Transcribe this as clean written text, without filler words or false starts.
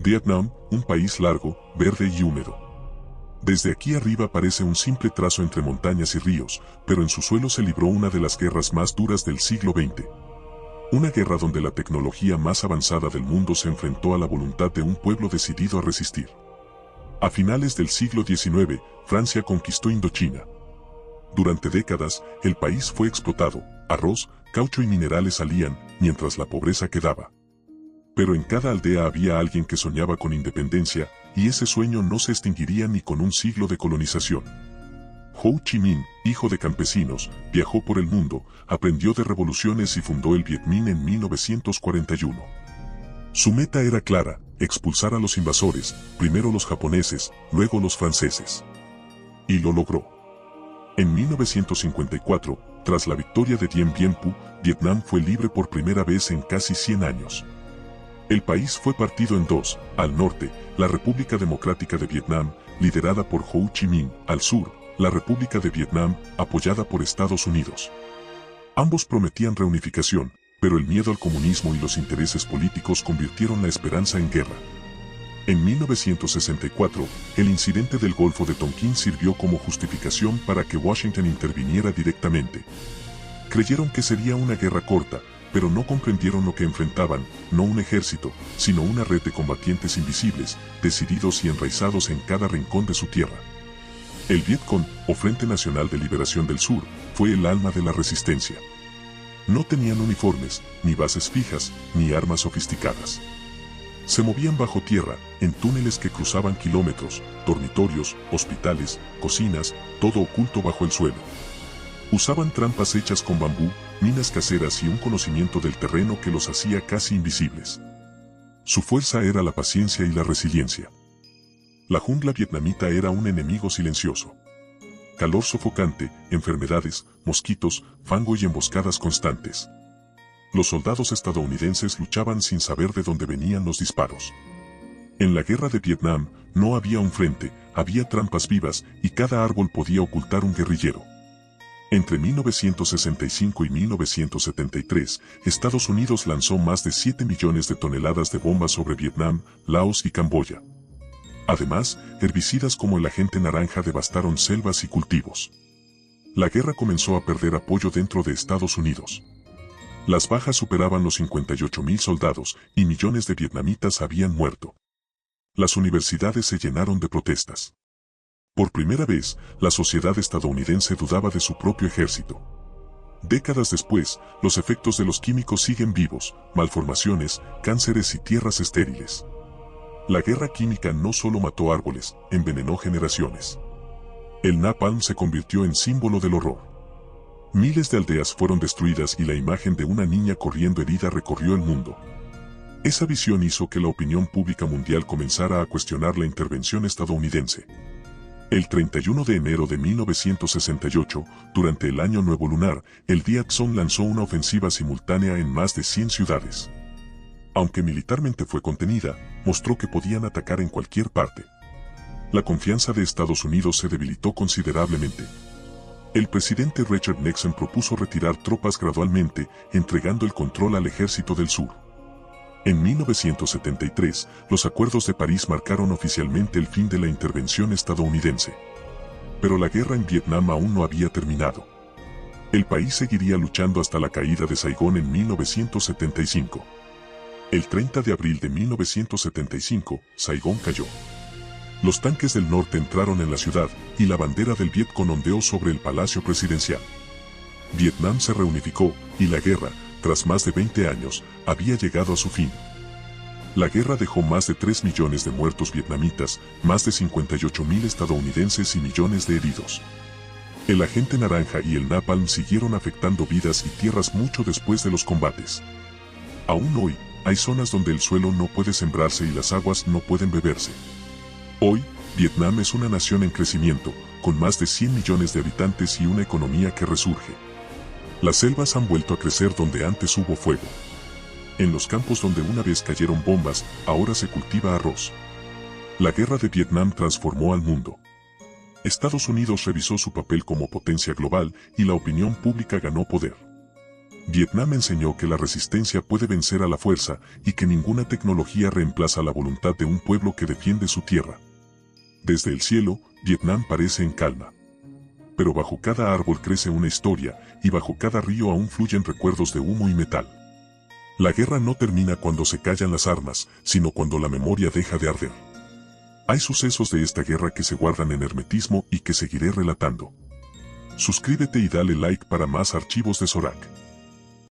Vietnam, un país largo, verde y húmedo. Desde aquí arriba parece un simple trazo entre montañas y ríos, pero en su suelo se libró una de las guerras más duras del siglo XX. Una guerra donde la tecnología más avanzada del mundo se enfrentó a la voluntad de un pueblo decidido a resistir. A finales del siglo XIX, Francia conquistó Indochina. Durante décadas, el país fue explotado, arroz, caucho y minerales salían, mientras la pobreza quedaba. Pero en cada aldea había alguien que soñaba con independencia, y ese sueño no se extinguiría ni con un siglo de colonización. Ho Chi Minh, hijo de campesinos, viajó por el mundo, aprendió de revoluciones y fundó el Viet Minh en 1941. Su meta era clara, expulsar a los invasores, primero los japoneses, luego los franceses. Y lo logró. En 1954, tras la victoria de Dien Bien Phu, Vietnam fue libre por primera vez en casi 100 años. El país fue partido en dos: al norte, la República Democrática de Vietnam, liderada por Ho Chi Minh; al sur, la República de Vietnam, apoyada por Estados Unidos. Ambos prometían reunificación, pero el miedo al comunismo y los intereses políticos convirtieron la esperanza en guerra. En 1964, el incidente del Golfo de Tonkin sirvió como justificación para que Washington interviniera directamente. Creyeron que sería una guerra corta, pero no comprendieron lo que enfrentaban: no un ejército, sino una red de combatientes invisibles, decididos y enraizados en cada rincón de su tierra. El Viet Cong, o Frente Nacional de Liberación del Sur, fue el alma de la resistencia. No tenían uniformes, ni bases fijas, ni armas sofisticadas. Se movían bajo tierra, en túneles que cruzaban kilómetros, dormitorios, hospitales, cocinas, todo oculto bajo el suelo. Usaban trampas hechas con bambú, minas caseras y un conocimiento del terreno que los hacía casi invisibles. Su fuerza era la paciencia y la resiliencia. La jungla vietnamita era un enemigo silencioso. Calor sofocante, enfermedades, mosquitos, fango y emboscadas constantes. Los soldados estadounidenses luchaban sin saber de dónde venían los disparos. En la guerra de Vietnam, no había un frente, había trampas vivas, y cada árbol podía ocultar un guerrillero. Entre 1965 y 1973, Estados Unidos lanzó más de 7 millones de toneladas de bombas sobre Vietnam, Laos y Camboya. Además, herbicidas como el agente naranja devastaron selvas y cultivos. La guerra comenzó a perder apoyo dentro de Estados Unidos. Las bajas superaban los 58.000 soldados, y millones de vietnamitas habían muerto. Las universidades se llenaron de protestas. Por primera vez, la sociedad estadounidense dudaba de su propio ejército. Décadas después, los efectos de los químicos siguen vivos: malformaciones, cánceres y tierras estériles. La guerra química no solo mató árboles, envenenó generaciones. El napalm se convirtió en símbolo del horror. Miles de aldeas fueron destruidas y la imagen de una niña corriendo herida recorrió el mundo. Esa visión hizo que la opinión pública mundial comenzara a cuestionar la intervención estadounidense. El 31 de enero de 1968, durante el Año Nuevo Lunar, el Viet Cong lanzó una ofensiva simultánea en más de 100 ciudades. Aunque militarmente fue contenida, mostró que podían atacar en cualquier parte. La confianza de Estados Unidos se debilitó considerablemente. El presidente Richard Nixon propuso retirar tropas gradualmente, entregando el control al Ejército del Sur. En 1973, los Acuerdos de París marcaron oficialmente el fin de la intervención estadounidense. Pero la guerra en Vietnam aún no había terminado. El país seguiría luchando hasta la caída de Saigón en 1975. El 30 de abril de 1975, Saigón cayó. Los tanques del norte entraron en la ciudad, y la bandera del Viet Cong ondeó sobre el Palacio Presidencial. Vietnam se reunificó, y la guerra, tras más de 20 años, había llegado a su fin. La guerra dejó más de 3 millones de muertos vietnamitas, más de 58.000 estadounidenses y millones de heridos. El agente naranja y el napalm siguieron afectando vidas y tierras mucho después de los combates. Aún hoy, hay zonas donde el suelo no puede sembrarse y las aguas no pueden beberse. Hoy, Vietnam es una nación en crecimiento, con más de 100 millones de habitantes y una economía que resurge. Las selvas han vuelto a crecer donde antes hubo fuego. En los campos donde una vez cayeron bombas, ahora se cultiva arroz. La guerra de Vietnam transformó al mundo. Estados Unidos revisó su papel como potencia global y la opinión pública ganó poder. Vietnam enseñó que la resistencia puede vencer a la fuerza y que ninguna tecnología reemplaza la voluntad de un pueblo que defiende su tierra. Desde el cielo, Vietnam parece en calma. Pero bajo cada árbol crece una historia, y bajo cada río aún fluyen recuerdos de humo y metal. La guerra no termina cuando se callan las armas, sino cuando la memoria deja de arder. Hay sucesos de esta guerra que se guardan en hermetismo y que seguiré relatando. Suscríbete y dale like para más archivos de Zorak.